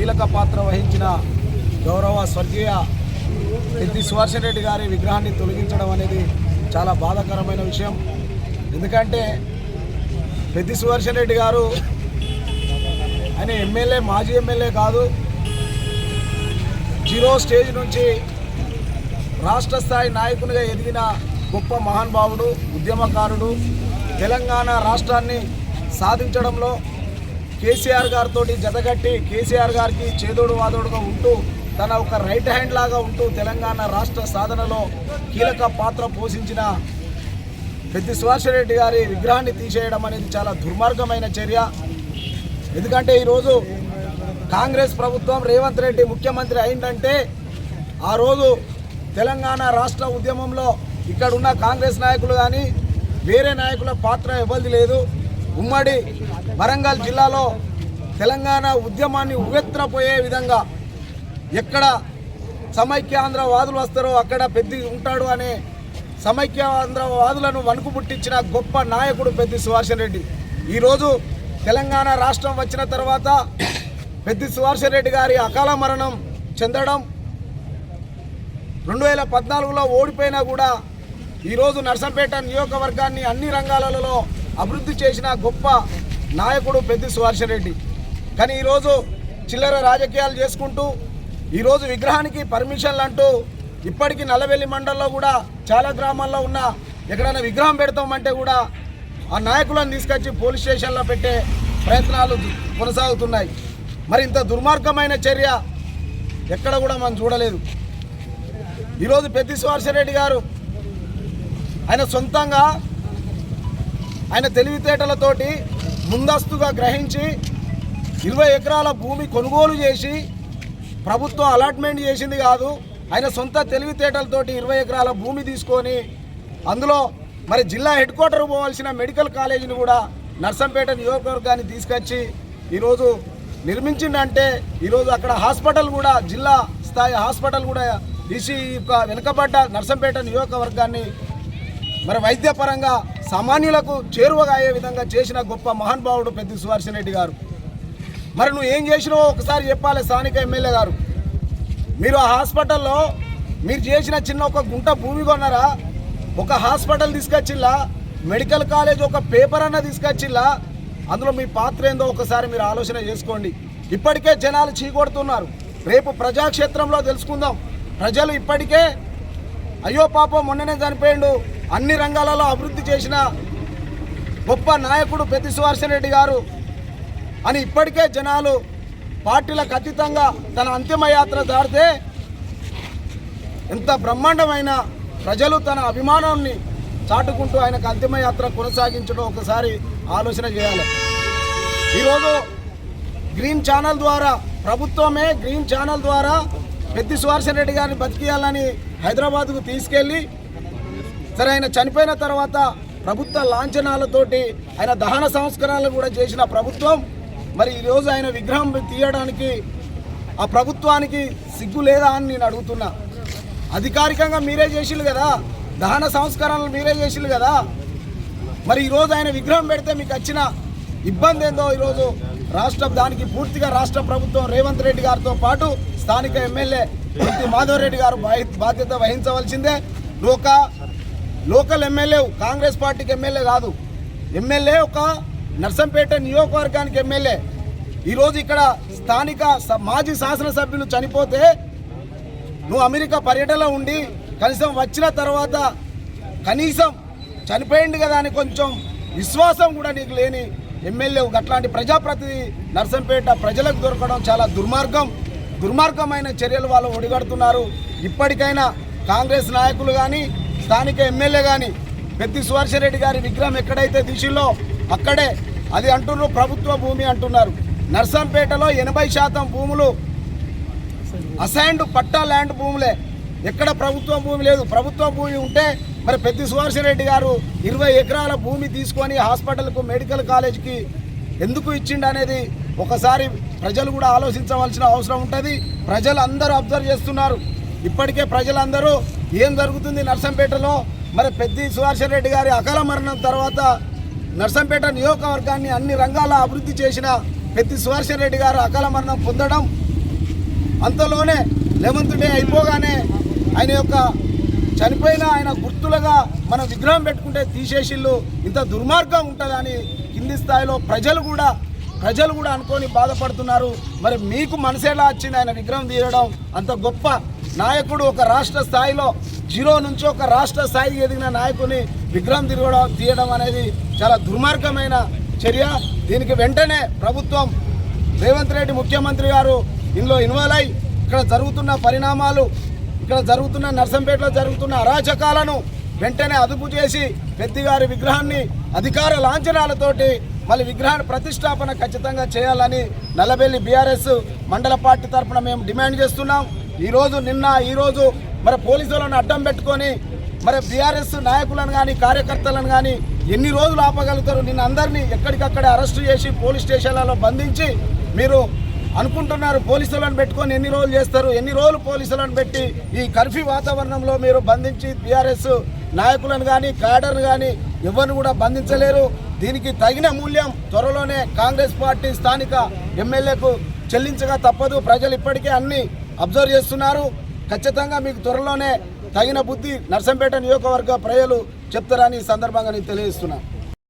కీలక పాత్ర వహించిన గౌరవ స్వర్గీయ పెద్ది సుదర్శన్ రెడ్డి గారి విగ్రహాన్ని తొలగించడం అనేది చాలా బాధాకరమైన విషయం. ఎందుకంటే పెద్ది సుదర్శన్ రెడ్డి గారు ఆయన ఎమ్మెల్యే, మాజీ ఎమ్మెల్యే కాదు, జీరో స్టేజ్ నుంచి రాష్ట్ర స్థాయి నాయకునిగా ఎదిగిన గొప్ప మహానుభావుడు, ఉద్యమకారుడు. తెలంగాణ రాష్ట్రాన్ని సాధించడంలో కేసీఆర్ గారితో జతగట్టి కేసీఆర్ గారికి చేదోడు వాదోడుగా ఉంటూ తన ఒక రైట్ హ్యాండ్ లాగా ఉంటూ తెలంగాణ రాష్ట్ర సాధనలో కీలక పాత్ర పోషించిన పెద్ది సుదర్శన్ రెడ్డి గారి విగ్రహాన్ని తీసేయడం అనేది చాలా దుర్మార్గమైన చర్య. ఎందుకంటే ఈరోజు కాంగ్రెస్ ప్రభుత్వం రేవంత్ రెడ్డి ముఖ్యమంత్రి అయిందంటే ఆ రోజు తెలంగాణ రాష్ట్ర ఉద్యమంలో ఇక్కడ ఉన్న కాంగ్రెస్ నాయకులు కానీ వేరే నాయకుల పాత్ర ఇవ్వది లేదు. ఉమ్మడి వరంగల్ జిల్లాలో తెలంగాణ ఉద్యమాన్ని ఉవ్వెత్తునపోయే విధంగా ఎక్కడ సమైక్యాంధ్రవాదులు వస్తారో అక్కడ పెద్ది ఉంటాడు అనే సమైక్యాంధ్రవాదులను వణుకు పుట్టించిన గొప్ప నాయకుడు పెద్ది సుదర్శన్ రెడ్డి. ఈరోజు తెలంగాణ రాష్ట్రం వచ్చిన తర్వాత పెద్ది సుదర్శన్ రెడ్డి గారి అకాల మరణం చెందడం, 2014లో ఓడిపోయినా కూడా ఈరోజు నర్సంపేట నియోజకవర్గాన్ని అన్ని రంగాలలో అభివృద్ధి చేసిన గొప్ప నాయకుడు పెద్ది సుదర్శన్ రెడ్డి. కానీ ఈరోజు చిల్లర రాజకీయాలు చేసుకుంటూ ఈరోజు విగ్రహానికి పర్మిషన్లు అంటూ ఇప్పటికీ నల్లవెల్లి మండలంలో కూడా చాలా గ్రామాల్లో ఉన్న ఎక్కడైనా విగ్రహం పెడతామంటే కూడా ఆ నాయకులను తీసుకొచ్చి పోలీస్ స్టేషన్లో పెట్టే ప్రయత్నాలు కొనసాగుతున్నాయి. మరి ఇంత దుర్మార్గమైన చర్య ఎక్కడ కూడా మనం చూడలేదు. ఈరోజు పెద్ది సుదర్శన్ రెడ్డి గారు ఆయన సొంతంగా ఆయన తెలివితేటలతోటి ముందస్తుగా గ్రహించి 20 ఎకరాల భూమి కొనుగోలు చేసి ప్రభుత్వం అలాట్మెంట్ చేసింది కాదు, ఆయన సొంత తెలివితేటలతోటి 20 ఎకరాల భూమి తీసుకొని అందులో మరి జిల్లా హెడ్ క్వార్టర్ పోవాల్సిన మెడికల్ కాలేజీని కూడా నర్సంపేట నియోజకవర్గాన్ని తీసుకొచ్చి ఈరోజు నిర్మించిందంటే ఈరోజు అక్కడ హాస్పిటల్ కూడా జిల్లా స్థాయి హాస్పిటల్ కూడా తీసి వెనుకబడ్డ నర్సంపేట నియోజకవర్గాన్ని మరి వైద్యపరంగా సామాన్యులకు చేరువగా అయ్యే విధంగా చేసిన గొప్ప మహానుభావుడు పెద్ది సుదర్శన్ రెడ్డి గారు. మరి నువ్వు ఏం చేసినావో ఒకసారి చెప్పాలి స్థానిక ఎమ్మెల్యే గారు. మీరు ఆ హాస్పిటల్లో మీరు చేసిన చిన్న ఒక గుంట భూమి కొన్నారా? ఒక హాస్పిటల్ తీసుకొచ్చిల్లా? మెడికల్ కాలేజ్ ఒక పేపర్ అన్న తీసుకొచ్చిల్లా? అందులో మీ పాత్ర ఏందో ఒకసారి మీరు ఆలోచన చేసుకోండి. ఇప్పటికే జనాలు చీకొడుతున్నారు, రేపు ప్రజాక్షేత్రంలో తెలుసుకుందాం. ప్రజలు ఇప్పటికే అయ్యో పాపం మొన్ననే చనిపోయిండు, అన్ని రంగాలలో అభివృద్ధి చేసిన గొప్ప నాయకుడు పెద్ది సుదర్శన్ రెడ్డి గారు అని ఇప్పటికే జనాలు పార్టీలకు అతీతంగా తన అంతిమయాత్ర దాటితే ఎంత బ్రహ్మాండమైన ప్రజలు తన అభిమానాన్ని చాటుకుంటూ ఆయనకు అంతిమయాత్ర కొనసాగించడం ఒకసారి ఆలోచన చేయాలి. ఈరోజు గ్రీన్ ఛానల్ ద్వారా ప్రభుత్వమే గ్రీన్ ఛానల్ ద్వారా పెద్ది సుదర్శన్ రెడ్డి గారిని బతికియాలని హైదరాబాద్కు తీసుకెళ్ళి సరే ఆయన చనిపోయిన తర్వాత ప్రభుత్వ లాంఛనాలతోటి ఆయన దహన సంస్కరణలు కూడా చేసిన ప్రభుత్వం మరి ఈరోజు ఆయన విగ్రహం తీయడానికి ఆ ప్రభుత్వానికి సిగ్గు లేదా అని నేను అడుగుతున్నా. అధికారికంగా మీరే చేసిళ్ళు కదా, దహన సంస్కరణలు మీరే చేసిళ్ళు కదా, మరి ఈరోజు ఆయన విగ్రహం పెడితే మీకు వచ్చిన ఇబ్బంది ఏందో ఈరోజు దానికి పూర్తిగా రాష్ట్ర ప్రభుత్వం రేవంత్ రెడ్డి గారితో పాటు స్థానిక ఎమ్మెల్యే మాధవ్ రెడ్డి గారు బాధ్యత వహించవలసిందే. నువ్వు ఒక లోకల్ ఎమ్మెల్యే, కాంగ్రెస్ పార్టీకి ఎమ్మెల్యే కాదు, ఎమ్మెల్యే ఒక నర్సంపేట నియోజకవర్గానికి ఎమ్మెల్యే. ఈరోజు ఇక్కడ స్థానిక మాజీ శాసనసభ్యులు చనిపోతే నువ్వు అమెరికా పర్యటనలో ఉండి కనీసం వచ్చిన తర్వాత కనీసం చనిపోయింది కదా అని కొంచెం విశ్వాసం కూడా నీకు లేని ఎమ్మెల్యే అట్లాంటి ప్రజాప్రతినిధి నర్సంపేట ప్రజలకు దొరకడం చాలా దుర్మార్గమైన చర్యలు వాళ్ళు ఒడిగడుతున్నారు. ఇప్పటికైనా కాంగ్రెస్ నాయకులు కానీ స్థానిక ఎమ్మెల్యే కానీ పెద్ది సుదర్శన్ రెడ్డి గారి విగ్రహం ఎక్కడైతే దిశలో అక్కడే అది అంటున్నారు ప్రభుత్వ భూమి అంటున్నారు. నర్సంపేటలో 80% భూములు అసైన్డ్ పట్టా ల్యాండ్ భూములే, ఎక్కడ ప్రభుత్వ భూమి లేదు. ప్రభుత్వ భూమి ఉంటే మరి పెద్ది సుదర్శన్ రెడ్డి గారు 20 ఎకరాల భూమి తీసుకొని హాస్పిటల్కు మెడికల్ కాలేజ్కి ఎందుకు ఇచ్చిండు అనేది ఒకసారి ప్రజలు కూడా ఆలోచించవలసిన అవసరం ఉంటుంది. ప్రజలు అందరూ అబ్జర్వ్ చేస్తున్నారు. ఇప్పటికే ప్రజలందరూ ఏం జరుగుతుంది నర్సంపేటలో, మరి పెద్ది సుదర్శన్ రెడ్డి గారి అకాల మరణం తర్వాత నర్సంపేట నియోజకవర్గాన్ని అన్ని రంగాల అభివృద్ధి చేసిన పెద్ది సుదర్శన్ రెడ్డి గారు అకాల మరణం పొందడం అంతలోనే 11th డే అయిపోగానే ఆయన యొక్క చనిపోయిన ఆయన గుర్తులుగా మన విగ్రహం పెట్టుకుంటే తీసేసిళ్ళు. ఇంత దుర్మార్గం ఉంటుందని కింది స్థాయిలో ప్రజలు కూడా అనుకొని బాధపడుతున్నారు. మరి మీకు మనసేలా వచ్చింది ఆయన విగ్రహం తీయడం? అంత గొప్ప నాయకుడు, ఒక రాష్ట్ర స్థాయిలో జీరో నుంచి ఒక రాష్ట్ర స్థాయికి ఎదిగిన నాయకుని విగ్రహం తీయడం అనేది చాలా దుర్మార్గమైన చర్య. దీనికి వెంటనే ప్రభుత్వం, రేవంత్ రెడ్డి ముఖ్యమంత్రి గారు ఇందులో ఇన్వాల్వ్ అయి ఇక్కడ జరుగుతున్న పరిణామాలు, ఇక్కడ జరుగుతున్న నర్సంపేటలో జరుగుతున్న అరాచకాలను వెంటనే అదుపు చేసి పెద్దిగారి విగ్రహాన్ని అధికార లాంఛనాలతోటి మళ్ళీ విగ్రహాన్ని ప్రతిష్టాపన ఖచ్చితంగా చేయాలని నల్లబెల్లి బీఆర్ఎస్ మండల పార్టీ తరఫున మేము డిమాండ్ చేస్తున్నాం. ఈరోజు మరి పోలీసులను అడ్డం పెట్టుకొని మరి బీఆర్ఎస్ నాయకులను కానీ కార్యకర్తలను కానీ ఎన్ని రోజులు ఆపగలుగుతారు? నిన్న అందరినీ ఎక్కడికక్కడే అరెస్టు చేసి పోలీస్ స్టేషన్లలో బంధించి మీరు అనుకుంటున్నారు పోలీసులను పెట్టుకొని ఎన్ని రోజులు చేస్తారు? ఎన్ని రోజులు పోలీసులను పెట్టి ఈ కర్ఫ్యూ వాతావరణంలో మీరు బంధించి బీఆర్ఎస్ నాయకులను కానీ క్యాడర్ను కానీ ఎవరిని కూడా బంధించలేరు. దీనికి తగిన మూల్యం త్వరలోనే కాంగ్రెస్ పార్టీ స్థానిక ఎమ్మెల్యేకు చెల్లించగా తప్పదు. ప్రజలు ఇప్పటికే అన్ని అబ్జర్వ్ చేస్తున్నారు. ఖచ్చితంగా మీకు త్వరలోనే తగిన బుద్ధి నర్సంపేట నియోజకవర్గ ప్రజలు చెప్తారని ఈ సందర్భంగా నేను తెలియజేస్తున్నాను.